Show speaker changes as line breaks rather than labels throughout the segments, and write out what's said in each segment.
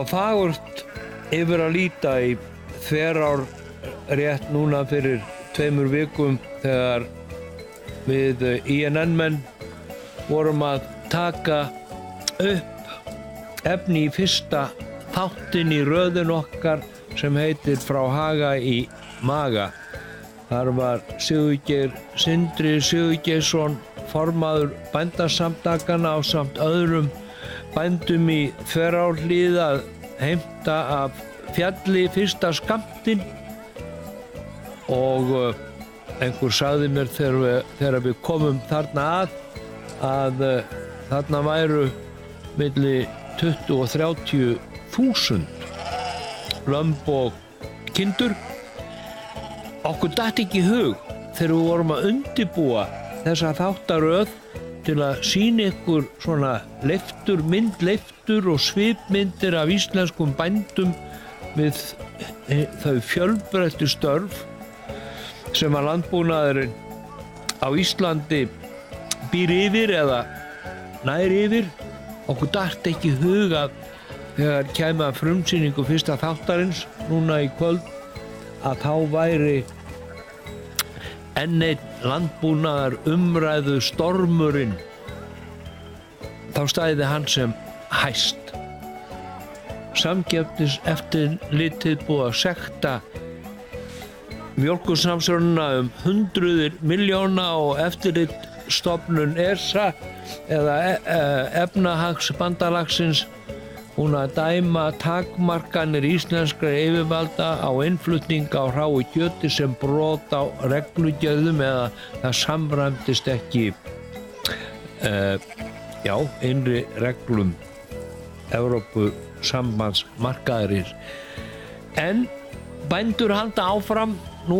fagurt yfir að líta í Þverár rétt núna fyrir 2 vikum þegar við INN-menn vorum að taka upp efni í fyrsta þáttinn í röðin okkar sem heitir Frá Haga í Maga. Þar var Sindri Sigurgeirsson formaður bændasamtakanna ásamt öðrum bændum í Þverárhlíð að heimta af fjalli fyrsta skammtinn og einhver sagði mér þegar við komum þarna að þarna væru milli 20 og 30.000 lömb og kindur. Okkur datt ekki í hug þegar við vorum að undirbúa þessa þáttaröð til að sýna ykkur svona myndleiftur og svipmyndir af íslenskum bændum við þau fjölbreyttu störf sem að landbúnaðurinn á Íslandi býr yfir eða nær yfir. Okkur datt ekki í hug að þegar kæmi að frumsýningu fyrsta þáttarins núna í kvöld að þá væri enn einn landbúnaðar umræðu stormurinn. Þá stæði hann sem hæst. Samkeppniseftirlitið búið að sekta Mjólkursamstjórnina 100 milljóna og eftirlitsstofnun ESA eða efnahagsbandalagsins hún að dæma takmarkanir íslenskra yfirvalda á innflutning á hráu kjöti sem brot á reglugerðum eða það samræmdist ekki innri reglum Evrópusambandsmarkaðarins. En bændur halda áfram, nú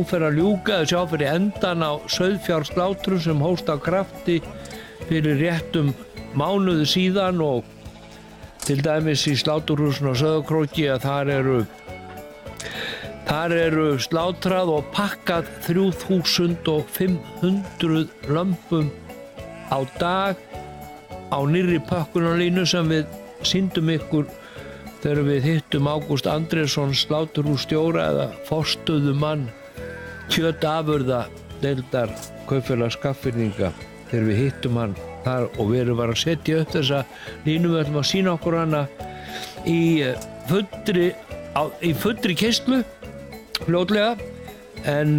fer að ljúka að sjá fyrir endan á sauðfjárslátrun sem hófst af krafti fyrir réttum mánuði síðan og til dæmis í sláturhúsinu á Sauðárkróki að þar eru slátrað og pakkað 3.500 lömbum á dag á nýrri pökkunarlínu sem við sýndum ykkur þegar við hittum Ágúst Andrésson sláturhússtjóra eða forstöðumann kjötafurða deildar kaupfélags Skagfirðinga þegar við hittum hann þar og við erum að setja upp þessa línu. Við ætlum að sýna okkur hana í fullri keyrslu fljótlega en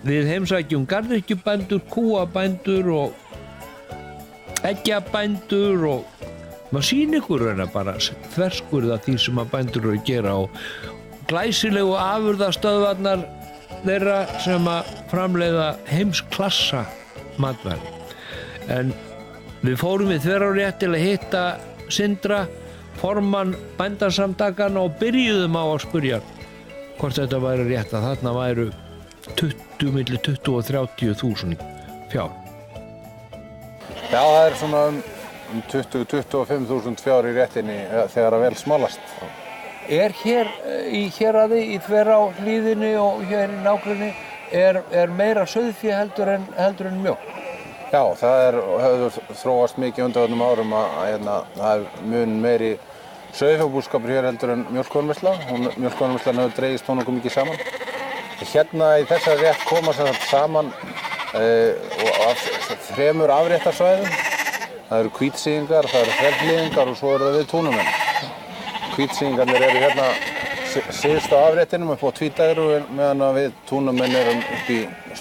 við heimsækjum garðyrkjubændur, kúabændur og eggjabændur og maður sýnir ykkur hérna bara þverskurða því sem að bændur eru að gera og glæsilegu afurðastöðvarnar þeirra sem að framleiða heimsklassa matvæli. En við fórum í Þverárrétt til að hitta Sindra, formann bændasamtakanna og byrjuðum á að spyrja hvort þetta væri rétt að þarna væru milli 20 og 30.000 fjár.
Já, það er svona 20-25.000 fjár í réttinni þegar að vel smálast.
Er hér í héraði, í Þverárhlíðinni og hér í nágrenni, er meira sauðfé heldur en mjólk?
Já, það hefur þróast mikið undanfarnum árum að það er mun meiri sauðfjárbúskapur hér heldur en mjólkurframleiðsla. Mjólkurframleiðslan hefur dregist nokkuð mikið saman. Hérna í þessari rétt koma saman af 3 afréttarsvæðum. Það eru hvítsýðingar, það eru þverhlíðingar og svo eru það við túnumenn. Hvítsýðingarnir eru hérna syðst á afréttinum upp á Tvítagru meðan við túnumenn erum upp í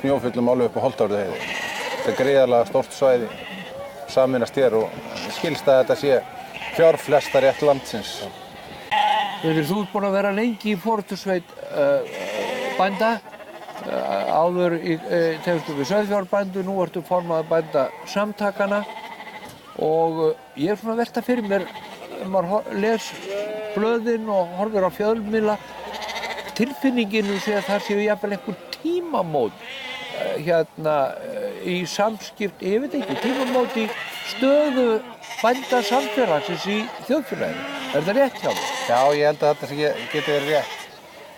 snjófullum alveg upp á Holtárðaheiði. Þetta er gríðarlega stórt svæði sameinast hér og skilst að þetta sé fjárflestarétt landsins.
Þú ert búinn að vera lengi í forystusveit bænda, áður í tengslum við sauðfjárbændur, nú ertu formaður bændasamtakanna og ég er svona að velta fyrir mér, maður les blöðin og horfir á fjölmiðla, tilfinningin sé að það séu jafnvel einhver tímamót í samskipt, ég veit ekki, tímamót í stöðu bændasamfélagsins í þjóðfélaginu. Er það rétt hjá þér?
Já, ég held að þetta geti verið rétt.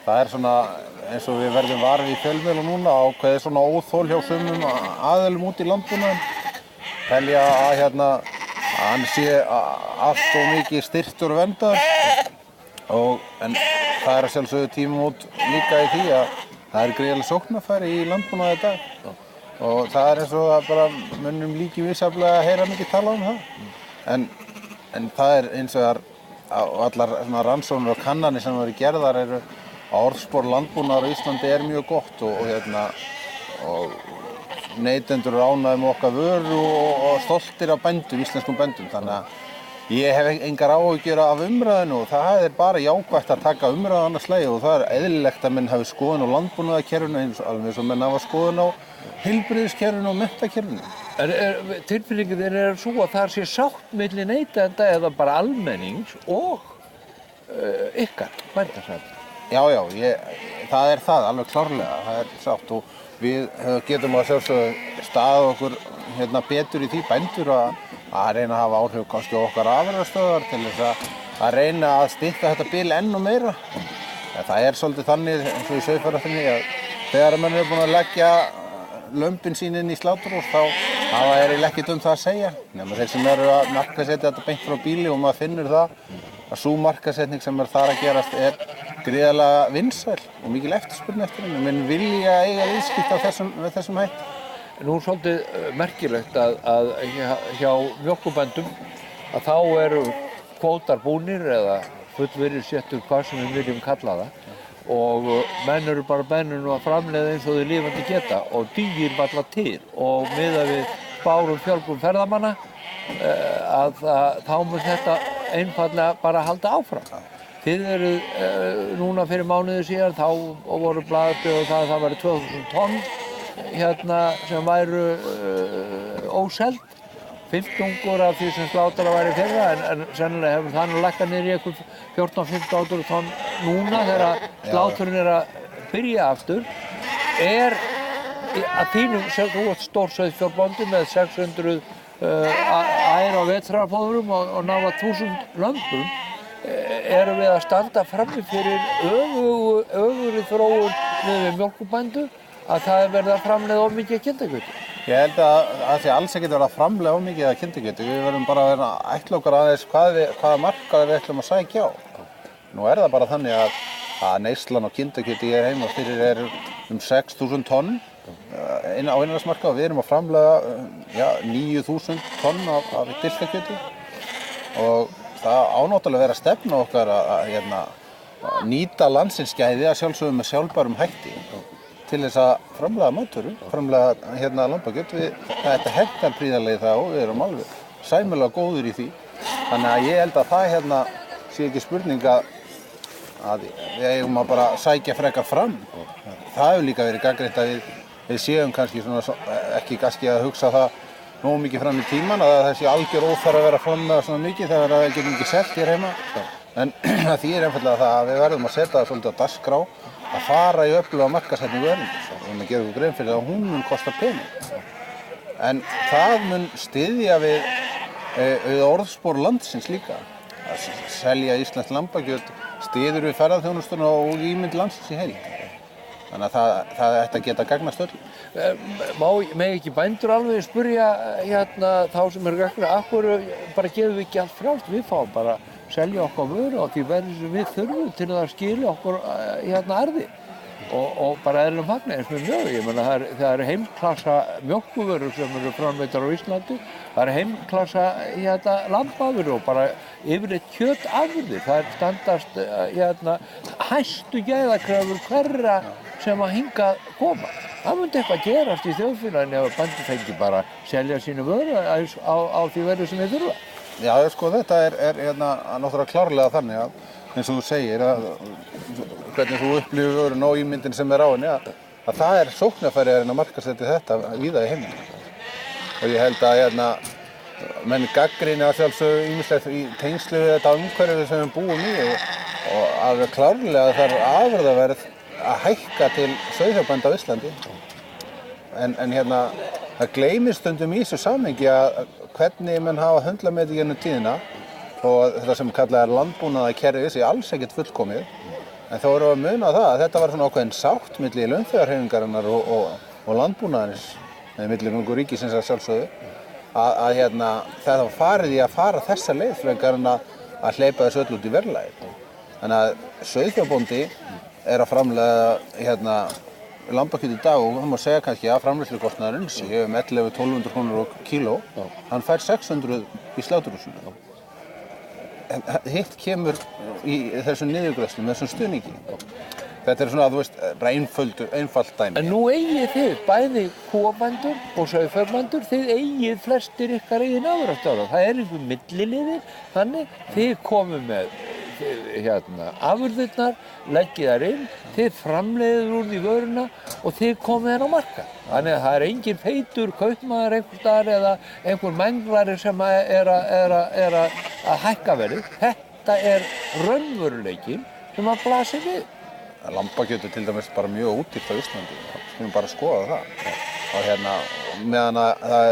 Það er svona eins og við verðum varið í fjölmiðlum núna ákveðið svona óþol hjá sumum aðilum út í landbúnaðinn. Telja að hann sé allt og mikið styrktur og verndaður. En það að sjálfsögðu tímamót líka í því að það gríðarleg sóknarfæri í landbúnaði í dag. Og það eins og að bara mönnum líki vissaflega að heyra mikið tala það. En það eins og allar rannsóknir og kannanir sem verið gerðar eru að orðspor landbúnaðar á Íslandi mjög gott og neytendur ánægðir með okkar vöru og stoltir af bændum, íslenskum bændum. Þannig að ég hef engar áhyggjur af umræðinu og það bara jákvætt að taka umræðu annars slagi og það eðlilegt að menn hafi skoðun á landbúnaðarkerfinu alveg eins og menn hafa skoðun á heilbrigðiskerfinu og menntakerfinu.
Tilfinningin svo að það sé sátt milli neytenda eða bara almennings og ykkar bændasamtaka?
Já, það það alveg klárlega, það sátt og við getum að sjálfsögðu staðið okkur betur í því bændur að reyna að hafa áhrif kannski á okkar afurðastöðvar til þess að reyna að stytta þetta bil enn og meira. Það svolítið þannig eins og í sauðfjárræktinni að þegar menn eru búin að leggja lömbin sín inn í sláturhús þá hafa þeir ekkert það að segja. Nema þeir sem eru að markaðssetja þetta beint frá bíli og maður finnur það að sú markaðssetning sem þar að gerast gríðarlega vinsæl og mikil eftirspurn eftir henni. Menn vilja eiga viðskipti með þessum hætti.
Nú svolítið merkilegt að hjá mjólkurbændum að þá eru kvótar búnir eða fullvirðisréttur hvað sem við viljum kalla það og menn eru bara bænir að framleiða eins og þau lifandi geta og dýr varla til og miðað við spár fjölgun ferðamanna að þá mun þetta einfaldlega bara halda áfram. Þið núna fyrir mánuði síðan þá voru blaðabréf og það væri 2000 tonn sem væru óseld. 15 af því sem slátrað væri í fyrra en sennilega hefur það lækkað niður í einhver 14-15 tonn núna þegar sláturinn að byrja aftur. Að þínum, þú ert stór sauðfjárbóndi með 600 ær á vetrarfóðrum og náða 1000 lömbum. Erum við að standa frammi fyrir öfugri þróun við mjólkurbændu að það verið að framleiða of mikið kindakjöti?
Ég held að það sé alls ekkert verið að framleiða of mikið af kindakjöti. Við verðum bara að ætla okkur aðeins hvaða markaði við ætlum að sækja á. Nú það bara þannig að neyslan á kindakjöti heima fyrir 6000 tonn á innanlandsmarkaði og við erum að framleiða 9000 tonn af dilkakjöti og það ánáttúrulega vera stefna okkar að nýta landsins gæði að sjálfsögðu með sjálfbærum hætti til þess að framleiða matvöru, framleiða lambakjöt. Þetta hentar prýðarlega í það og við erum alveg sæmilega góður í því. Þannig að ég held að það sé ekki spurning að við eigum að bara sækja frekar fram. Það hefur líka verið gagnrýnt að við séum kannski ekki kannski að hugsa það nógu mikið fram í tíman að það sé algjör óþarf að vera framleiða svona mikið þegar það getur ekki selt hér heima. En það þýðir einfaldlega það að við verðum að setja það svolítið á dagskrá að fara í öfluga markaðssetningu erlendis og að gera okkur grein fyrir að hún mun kosta pening. En það mun styðja við orðspor landsins líka. Að selja íslenskt lambakjöt styður við ferðaþjónustuna og ímynd landsins í heild. Þannig að það ætti að geta gagnast öll.
Má ekki bændur alveg spyrja þá sem eru gagnrýnir af hverju bara gefum við ekki allt frjálst, við fáum bara selja okkar vöru á því verði sem við þurfum til að skila okkur arði og bara eðlilegum hagnaði eins með mjög. Ég meina það eru heimklassa mjólkurvörur sem eru framleiddar á Íslandi, það eru heimklassa lambavörur og bara yfirleitt kjötafurðir. Það standast hæstu gæðakröfur hverra sem að hingað koma. Það myndi eitthvað gerast í þjóðfélaginu ef bændur fengi bara selja sínu vöru á því verði sem þeir þurfa.
Já, sko, þetta náttúrulega klárlega þannig að eins og þú segir að hvernig þú upplifir vöruna og ímyndin sem á henni að það sóknarfæri að markaðssetja þetta víða í heiminum. Og ég held að menn gagnrýni að sjálfsögðu ýmislegt í tengslu við þetta umhverfi sem við búum í og alveg klárlega þarf afurðaverð að hækka til sauðfjárbænda á Íslandi. En það gleymist stundum í þessu samhengi að hvernig menn hafa höndlað með þetta gegnum tíðina og þetta sem kallað landbúnaðarkerfi sé alls ekkert fullkomið. En þá erum við að muna það að þetta var svona ákveðin sátt milli launþegahreyfingarinnar og landbúnaðarins, milli ríkisins að sjálfsögðu. það var farið í að fara þessa leið frekar en að hleypa þessu öll út í verðlagið. Þannig að sauðfjárbóndi að framleiða lambakjöt í dag og það má segja kannski að framleiðslukostnaðurinn sé 1100-1200 krónur á kíló, hann fær 600 í sláturhúsinu. En hitt kemur í þessum niðurgreiðslum, þessum stuðningi. Þetta svona, þú veist, bara einfalt dæmi.
En nú eigið þið, bæði kúabændur og sauðfjárbændur, þið eigið flestir ykkar eigin afurðastöðvar. Það einhver milliliðir, þannig þið komið með afurðirnar, leggið þær inn, þið framleiðið úr því vöruna og þið komið henn á markað. Þannig að það engin feitur kaupmaður einhvers staðar eða einhver menglari sem að hækka verið. Þetta raunveruleikinn sem að blasi við.
Lambakjöt til dæmis bara mjög útdýrt á Íslandi. Skulum bara skoða það. Og meðan að það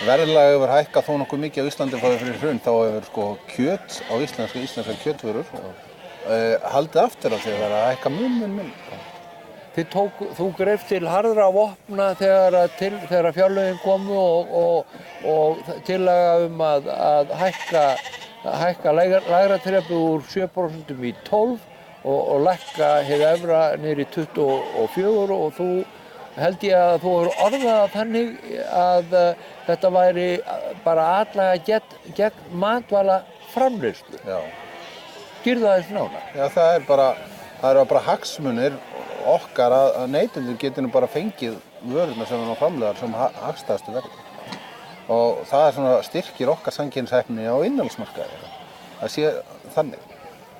verðlag hefur hækkað þó nokkuð mikið á Íslandi frá því fyrir hrun, þá hefur kjöt á íslenska kjötvörur haldið aftur af því að það að hækka mun.
Þú greif til harðra vopna þegar fjárlögin komu og tillaga að hækka lægra þrepið úr 7% í 12% og lækka hið efra niður í 24% og þú held ég að þú hefur orðað þannig að þetta væri bara atlaga gegn matvæla framleiðslu.
Já.
Skýrðu það þess nánar?
Já, það eru bara hagsmunir okkar að neytendur geti nú bara fengið vörurnar sem eru framleiðar sem hagstæðustu verði. Og það svona styrkir okkar samkeppnishæfni á innanlandsmarkaði. Það sé þannig.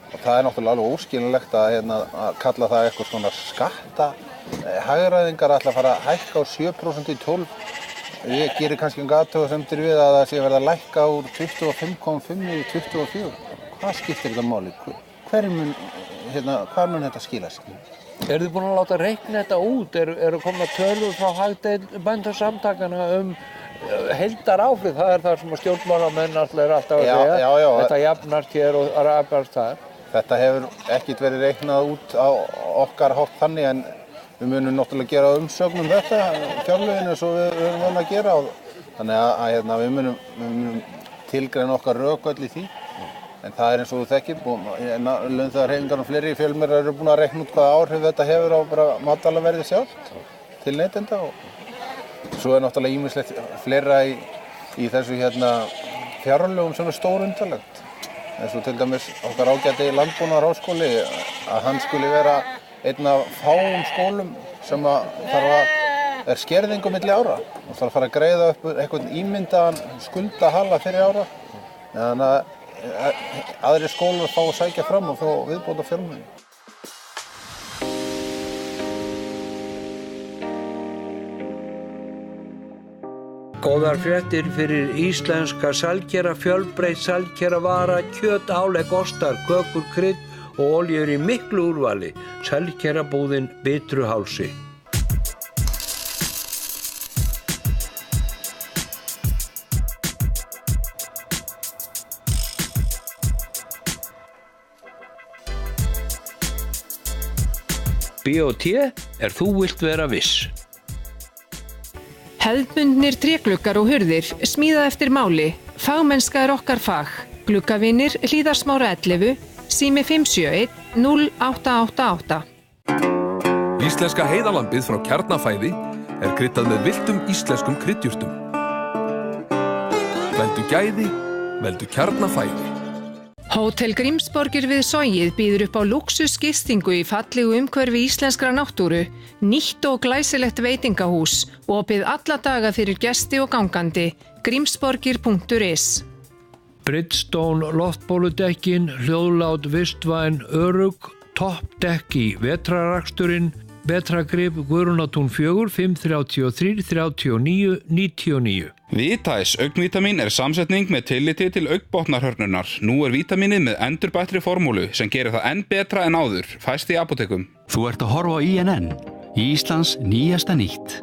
Og það náttúrulega alveg óskiljanlegt að kalla það eitthvað svona skatta. Hagræðingar ætla að fara að hækka úr 7% í 12%. Ég gerir kannski athugasemdir við að það sé verið að lækka úr 25,5 í 24%. Hvað skiptir þetta máli? Hvar mun þetta skila sig?
Eru þið búin að láta reikna þetta út? Eru komnar tölur frá Bændasamtakanna heildaráhrif? Það það sem að stjórnmálamenn alltaf að segja.
Já.
Þetta jafnast hér og rafnast þar.
Þetta hefur ekkert verið reiknað út á okkar hátt þannig en við munum náttúrulega gera umsögn þetta fjárlögin eins og við höfum vant að gera. Þannig að við munum tilgreina okkar rökvöll í því. En það eins og þú þekkir, launþegahreyfingar og fleiri fjölmiðlar eru búin að reikna út hvaða áhrif þetta hefur á bara matvælaverðið sjálft til neytenda. Svo náttúrulega ýmislegt fleira í þessu fjárlögum sem stórundarlegt. Eins og til dæmis okkar ágæti landbúnaðarháskóli að hann skuli vera einn af fáum skólum sem er skerðing á milli ára og þarf að fara að greiða upp einhvern ímyndaðan skuldahala fyrir ára. Þannig að aðrir skólar fá að sækja fram og fá viðbóta fjármuni.
Góðar fréttir fyrir íslenska sælgera, fjölbreytt sælgeravara, kjöt, álegg, ostar, kökur, krydd og oljur í miklu úrvali. Sælgerabúðin Bitruhálsi. B&T þú vilt vera viss.
Hefðbundnir trégluggar og hurðir, smíðað eftir máli, fagmennska okkar fag, gluggavinir Hlíðarsmára 11, sími 571 0888.
Íslenska heiðalambið frá Kjarnafæði kryddað með villtum íslenskum kryddjurtum. Veldu gæði, veldu Kjarnafæði.
Hótel Grímsborgir við Sogið býður upp á lúxusgistingu í fallegu umhverfi íslenskra náttúru, nýtt og glæsilegt veitingahús, opið alla daga fyrir gesti og gangandi, grímsborgir.is.
Bridgestone loftbóludekkin, hljóðlát vistvæn örugg, toppdekk í vetraraksturinn, Betragrip, Guðrúnatún 4, 533 39 99.
Vitais augnvítamín samsetning með tilliti til augnbotnarhörnunar. Nú vítamínið með endurbættri formúlu sem gerir það enn betra en áður. Fæst í apótekum.
Þú ert að horfa á INN, Íslands nýjasta nýtt.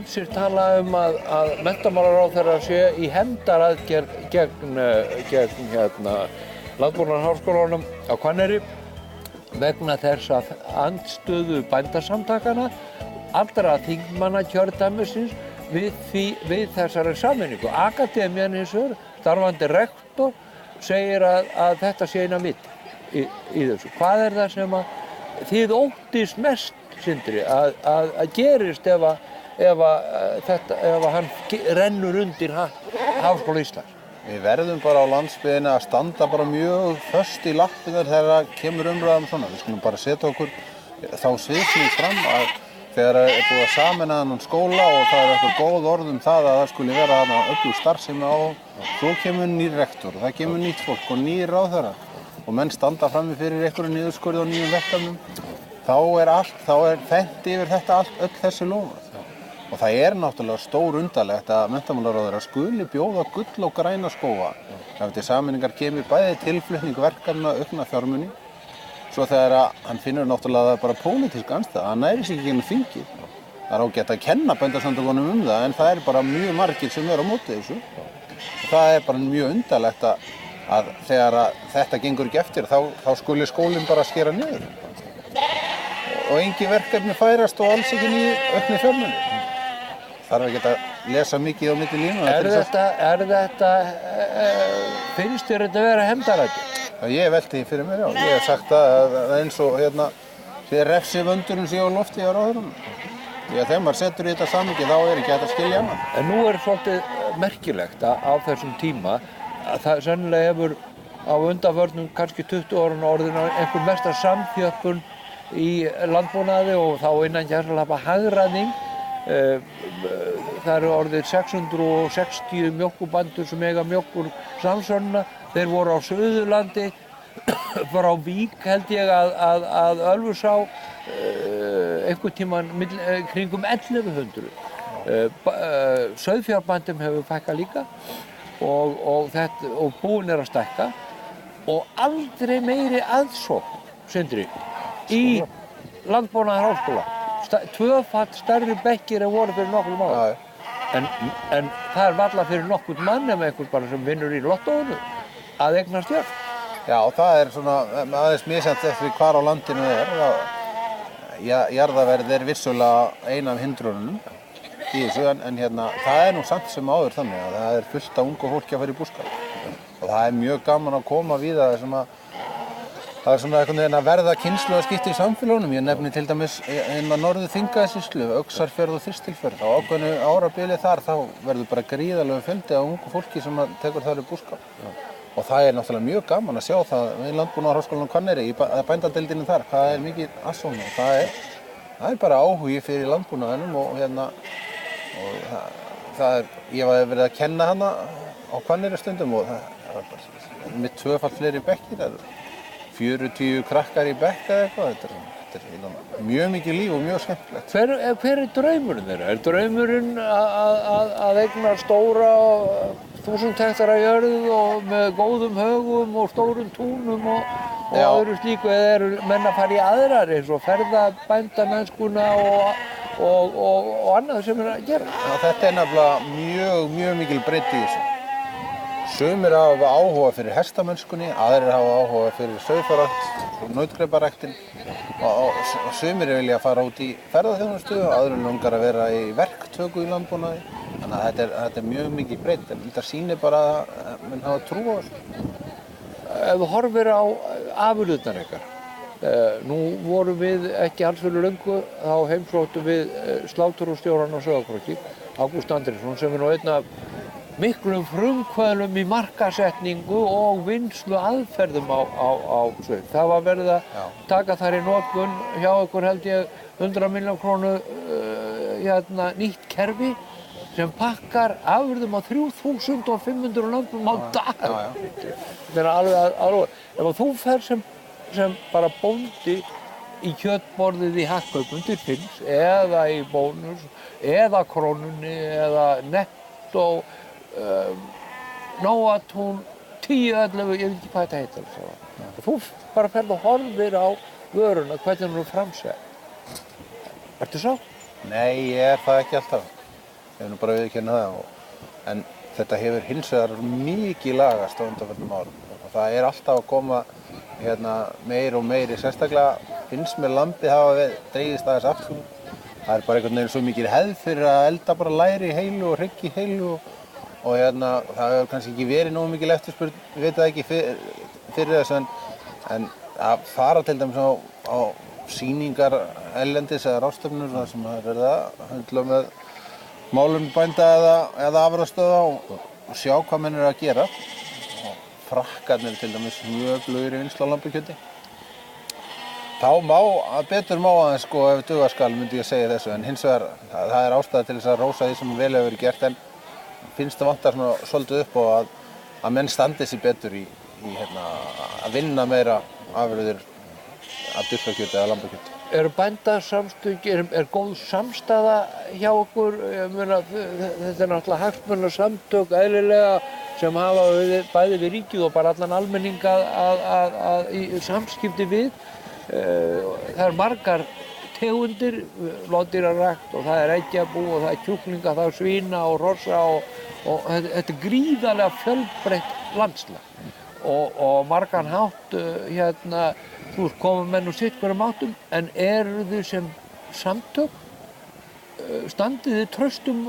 ýmsir tala að menntamálaráðherra sé í hefndaraðgerð gegn Landbúnaðarháskólanum á Hvanneyri vegna þess að andstöðu bændasamtakanna allra þingmanna kjördæmisins við þessari sameiningu. Akademían hins vegar, starfandi rektor, segir að þetta sé eina mitt í þessu. Hvað er það sem að þið óttist mest, Sindri, að gerist ef hann rennur undir Háskóla Íslands?
Við verðum bara á landsbyggðinni að standa bara mjög föst í lappirnar þegar kemur umræðum svona. Við skulum bara setja okkur þá sviðsmynd fram að þegar er búið að sameina þennan skóla og það er eitthvað góð orð það að það skuli vera þarna öflug starfsemi á, svo kemur nýr rektor, það kemur nýtt fólk og nýr ráðherra og menn standa frammi fyrir einhverju niðurskurði og nýjum verkefnum, þá er fennt yfir þetta öll þessi loforð. Og það er náttúrulega stór undarlegt að menntamálaráðherra skuli bjóða gull og græna skóga. Ef til sameiningar kemur bæði tilflutning verkefna aukna fjármuni, svo þegar hann finnur náttúrulega að það er bara pólitísk andstæða, hann næri sig ekki inn á þingið. Það er ágætt að kenna bændasamtökunum það, en það er bara mjög margir sem eru á móti þessu. Það er bara mjög undarlegt að þegar þetta gengur ekki eftir, þá skuli skólinn bara skera niður. Og engin verkefni færast og alls ekki aukni fjármuni. Þarf ekki að lesa mikið á milli línu.
Finnst þér þetta vera hefndaræki?
Ég velti því fyrir mér, já. Ég hef sagt að eins og því refsivöndurinn sé á lofti á ráðherranum. Því að þegar maður setur í þetta samhengi þá er ekki hægt að skilja hann.
En nú er svolítið merkilegt á þessum tíma að það sennilega hefur á undanförnum kannski 20 árum orðin einhver mesta samþjöppun í landbúnaði og þá innan gæsalappa hagræðing. Það eru orðið 660 mjólkurbændur sem eiga mjólkursamsöluna. Þeir voru á Suðurlandi, frá Vík held ég að Ölfusá, einhvern tímann kringum 1100. Sauðfjárbændum hefur fækkað líka og búin er að stækka og aldrei meiri aðsókn, Sindri, í Landbúnaðarháskóla. Tvöfalt stærri bekkir en voru fyrir nokkrum árum. En það er varla fyrir nokkurn mann ef einhver bara sem vinnur í lottóinu að eignast jörð.
Já, það er svona aðeins misjafnt eftir hvar á landinu er. Jarðaverð er vissulega ein af hindrunum í þessu, en það er nú samt sem áður þannig að það er fullt af ungu fólki að fara í búskap. Og það er mjög gaman að koma víða þessum það er svona einhvern veginn að verða kynslóðaskipti í samfélögunum. Ég nefni til dæmis Norður-Þingeyjarsýslu, Öxarfjörð og Þistilfjörð. Á ákveðnu árabili þar þá verður bara gríðarlegur fjöldi af ungu fólki sem tekur þar í búskap. Og það er náttúrulega mjög gaman að sjá það við Landbúnaðarháskólanum Hvanneyri í bændadeildinni þar. Það er mikið aðsókn og það er bara áhugi fyrir landbúnaðinum og ég var verið að kenna hana á Hvanneyri stundum og það var bara með tvöfalt fleiri bekkir. 40 krakkar í bekk eða eitthvað. Þetta er mjög mikið líf og mjög skemmtilegt.
Hver er draumurinn þeirra? Er draumurinn að eigna stóra 1000 hektara jörð og með góðum högum og stórum túnum og öðru slíku, eða eru menn að fara í aðrar eins og ferðabændamennskuna og annað sem er að gera?
Já, þetta er nefnilega mjög mikil breidd í þessu. Sumir hafa áhuga fyrir hestamennskunni, aðrir hafa áhuga fyrir sauðfjárrækt og nautgriparæktin og sumir vilja fara út í ferðaþjónustu, aðrir langar að vera í verktöku í landbúnaði. Þannig að þetta er mjög mikið breidd, en þetta sýnir bara að menn hafa trú á þessu.
Ef þú horfir á afurðirnar ykkar, nú vorum við ekki alls fyrir löngu, þá heimsóttum við sláturhússtjórann á Sauðárkróki, Ágúst Andrésson, sem er nú einn af miklum frumkvöðlum í markaðssetningu og vinnslu aðferðum á sauð. Það var verið að taka þar í notkun hjá ykkur held ég 100 milljóna krónu nýtt kerfi sem pakkar afurðum á 3500 lömbum á dag. Þetta er alveg. Ef þú fer sem bara bóndi í kjötborðið í Hakkaup undir Finns eða í Bónus eða Krónunni eða Netto, Nóatún, 10-11, ég veit ekki hvað þetta heitir. Þú bara ferð og horfir á vöruna, hvernig hún er framsett. Ertu sá?
Nei, ég er það ekki alltaf. ég hef nú bara viðurkennt það. En þetta hefur hins vegar mikið lagast á undanförnum árum. Og það er alltaf að koma meir og meiri, sérstaklega finnst mér lambið hafa dregist aðeins aftur. Það er bara einhvern veginn svo mikið hefð fyrir að elda bara læri í heilu og hrygg í heilu og það hefur kannski ekki verið nógu mikil eftirspurn, ég veit það ekki fyrir þessu en að fara til dæmis á sýningar erlendis eða ráðstefnur þar sem það er verið að höndla með málum bænda eða afurðastöðva og sjá hvað menn eru að gera. Frakkarnir til dæmis mjög glögir í vinnslu á lambakjöti. Þá betur má aðeins ef duga skal myndi ég segja þessu, en hins vegar það er ástæða til þess að rósa því sem vel hefur verið gert, en finnst það vantar svolítið upp á að menn standi sig betur í að vinna meira afurðir af duskakjöti eða lambakjöti.
Eru bændasamtök, er góð samstaða hjá okkur? Ég meina, þetta er náttúrulega hagsmunasamtök eðlilega sem hafa bæði við ríkið og bara allan almenning í samskipti við. Það er margar tegundir, loðdýrarækt og það er eggjabú og það er kjúklinga, það er svína og hrossa og þetta er gríðarlega fjölbreytt landslag og margan hátt þú komum menn og sitt hverjum áttum, en eru þið sem samtök standið þið traustum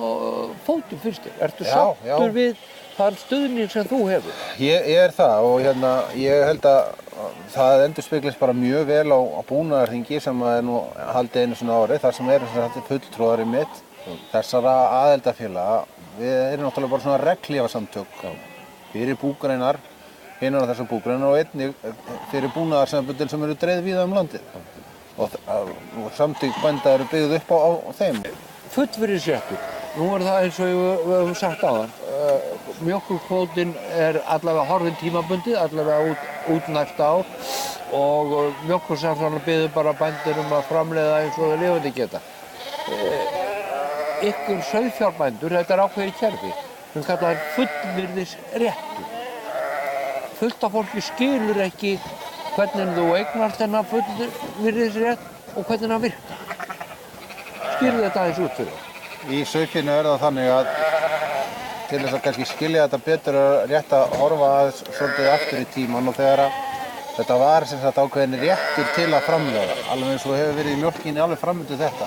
fótum fyrst þér? Ertu sáttur við þann stuðning sem þú hefur? Ég
er það og ég held að það endurspeglist bara mjög vel á búnaðarþingi sem er nú haldið einu sinni á ári, þar sem fulltrúar mitt þessara aðildarfélaga. Við erum náttúrulega bara svona regnhlífasamtök fyrir búgreinar, hinnar af þessar búgreinar og einnig fyrir búnaðarsamböndin sem eru dreifð víða landið. Og samtök bænda eru byggð upp á þeim.
Fullveldisréttur, nú er það eins og við höfum sagt áðan. Mjólkurkvótinn er allavega horfinn tímabundið, allavega út næsta ár og mjólkursamstarfsfélögin biður bara bændur að framleiða eins og þau lifandi geta. Ykkur sauðfjárbændur, þetta er ákveðið kerfi sem kallað er fullveldisréttur. Fullt af fólki skilur ekki hvernig þú eignast þennan fullveldisrétt og hvernig hann virkar. Skilur þetta aðeins út fyrir?
Í sauðfjárinu er það þannig að til þess að kannski skilja þetta betur er rétt að horfa aðeins svolítið aftur í tímann og þegar þetta var sem sagt ákveðin réttur til að framleiða, alveg eins og hefur verið í mjólkinni alveg framöndu þetta.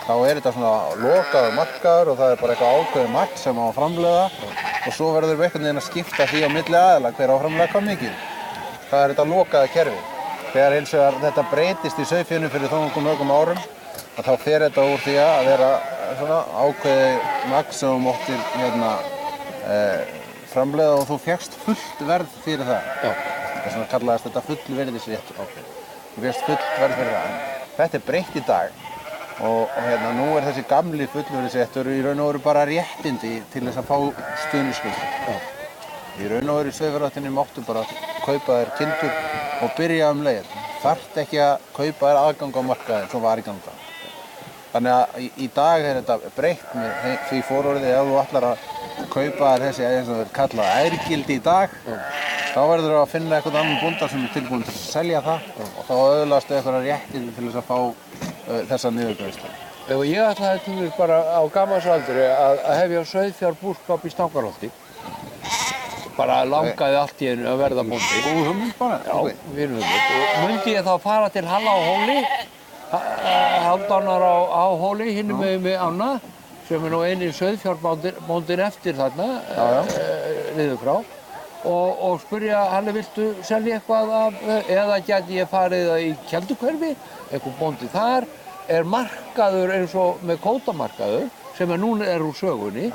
Þá er þetta svona lokaður markaður og það er bara eitthvað ákveðið magn sem á að framleiða og svo verður við einhvern veginn að skipta því á milli aðila hver á að framleiða hvað mikið. Það er þetta lokaða kerfi. Þegar hins vegar þetta breytist í sauðfjárinu fyrir þó mörgum árum, þá fer þetta úr því að vera svona ákveðið magn sem þú máttir framleiða og þú fékkst fullt verð fyrir það. Þess vegna kallaðist þetta fullveldisréttur. Þú fékkst fullt verð fyrir það. Þetta er breytt í dag og nú er þessi gamli fullveldisréttur í raun og veru bara réttindi til þess að fá stuðningsskyldu. Í raun og veru í sauðfjárræktinni máttu bara kaupa þér kindur og byrja leið. Þarft ekki að kaupa þér aðgang á markaðinn sem var í gamla daga. Þannig að í dag er þetta breytt með því fororði ef þú ætlar að kaupa þér þessi eins og þeir kallað ærgildi í dag, þá verður þú að finna einhvern annan bónda sem er tilbúinn til að selja það og þá öðlastu einhverja réttindi til þess að fá þessa niðurgreiðslu.
Ég ætlaði til þess bara á gamals-aldri að hefja sauðfjárbúskap í Stangarholti. Bara langaði allt í einu að verða bóndi.
Góð hugmynd bara?
Já, fín hugmynd. Og mundi ég þá fara til Halla á Hóli, Haldánar á Hóli, hinum með ána, sem er nú eini sauðfjárbóndinn eftir þarna, niður frá, og spurja Halli, viltu selja eitthvað af, eða gæti ég farið í Keldukverfi, eitthvað bóndi þar, er markaður eins og með kvótamarkaður, sem núna er úr sögunni,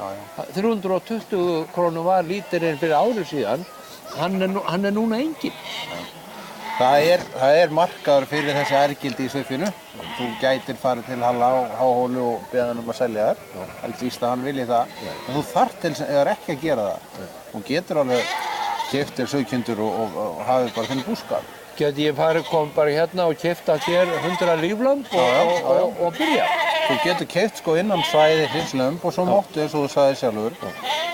320 krónur var lítirinn fyrir ári síðan, hann er núna enginn.
Það er markaður fyrir þessi ærgildi í sauðfjárinu. Þú gætir farið til Halla á Hóli og beða hann að selja þær. Helst víst að hann vilji það. En þú þarft til þess að ekki að gera það. Þú getur alveg keypt þér sauðkindur og hafið bara þinn búskap.
Geti ég kom bara hérna og keypta þér 100 líflömb og byrja?
Þú getur keypt innan svæði hreinslömb og svo máttu, eins og þú sagði sjálfur,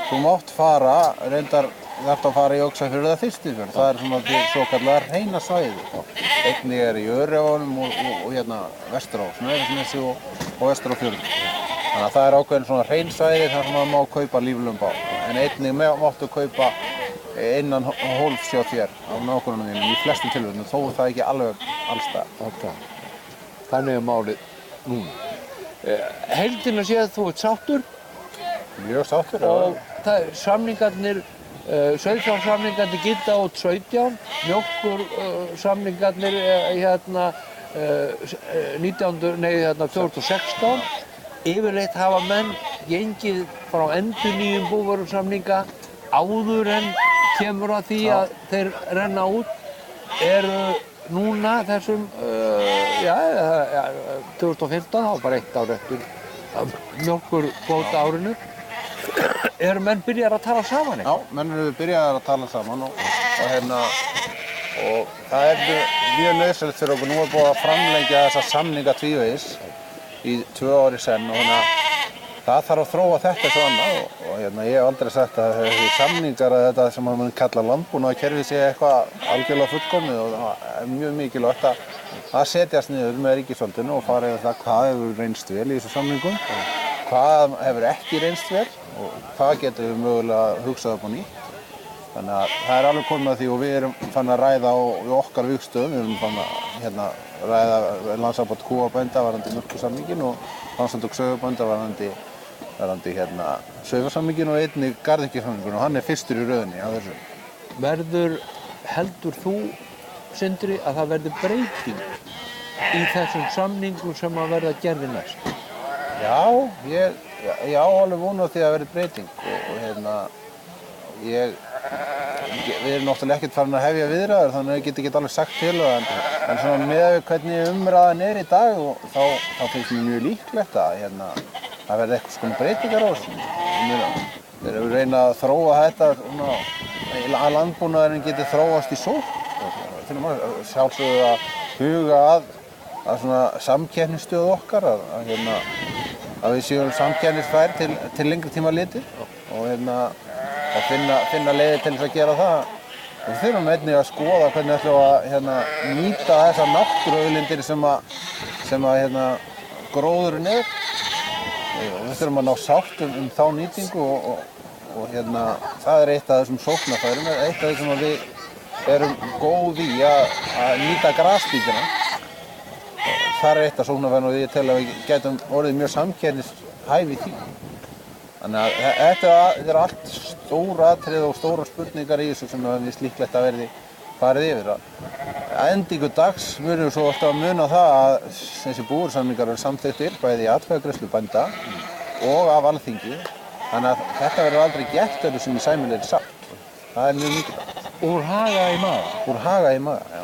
þú mátt fara, reyndar þarft að fara í Öxarfjörð eða Þistilfjörð. Það er svona því svokallaðar hreina svæði. Einnig er í Öræfunum og Vesturási og Vesturáfjörðum. Þannig að það er ákveðin svona hreinsvæði þar sem maður má kaupa líflegum bát. En einnig máttu kaupa innan hólfs hjá þér á nágrönnum þínum í flestum tilfellum, þó það ekki alveg alls staðar.
Þannig er málið núna. Heildina séð þú ert sáttur
Mjög sáttur.
og það er samningarnir, sauðfjársamningarnir gilda út 17, mjólkursamningarnir 2016. Yfirleitt hafa menn gengið frá endurnýjun búvörusamninga áður en kemur að því að þeir renna út. Eru núna þessum 2015, þá var bara 1 ár eftir mjólkurkvóta árinu, eru menn byrjar að tala saman
Já, menn eru byrjaðar að tala saman og það er mjög nauðsynlegt fyrir okkur. Nú er búið að framlengja þessa samninga tvívegis í 2 ár í senn og það þarf að þróa þetta svo annað og ég hef aldrei sagt að þessi samningar að þetta sem mann kallar landbúnaðarkerfi sé eitthvað algjörlega fullkomið og það er mjög mikilvægt að setjast niður með ríkisvaldinu og fara yfir það hvað hefur reynst vel í þessu samningum, hvað hefur ekki reynst vel og hvað getum við mögulega hugsað upp á nýtt. Þannig að það er alveg komið að því og við erum fann að ræða á okkar vígstöðum, við erum fann að ræða landssamband kúabænda varðandi mjólkursamninginn og landssamtök sauðfjárbænda varðandi sauðfjársamninginn og einnig garðyrkjusamninginn og hann er fyrstur í röðinni á þessu.
Heldur þú, Sindri, að það verði breyting í þessum samningum sem að verða gerði næst?
Já, ég á alveg von á því að verði breyting og við erum náttúrulega ekkert farin að hefja viðræður þannig að ég get ekki alveg sagt til en svona með hvernig umræðan er í dag og þá finnst mér mjög líklegt að það verði eitthvað svona breytingar á þessu. Þeir eru reyna að þróa þetta að landbúnaðurinn geti þróast í sókn. Sjálfsögðu að huga að svona samkeppnisstöðu okkar að við séum samkeppnisfær til lengri tíma litið og finna leiðir til þess að gera það. Og við þurfum einnig að skoða hvernig við ætlum að nýta þessar náttúruauðlindir sem gróðurinn er. Við þurfum að ná sátt þá nýtingu og það er eitt af þessum sóknarfærum, eitt af því sem við erum góð í að nýta grasbítina. Það er eitt af sóknarfærum og ég tel að við getum orðið mjög samkeppnishæf í því. Þannig að þetta er allt stóra atriði og stóra spurningar í þessu sem við líklegt að verði farið yfir. Að endingu dags munum við svo alltaf að muna það að þessi búvörusamningar eru samþykktir bæði í atkvæðagreiðslu bænda og af Alþingi. Þannig að þetta verður aldrei gert öðru sem í sæmilegri sátt. Það er mjög mikilvægt.
Úr haga í maga?
Úr haga í maga,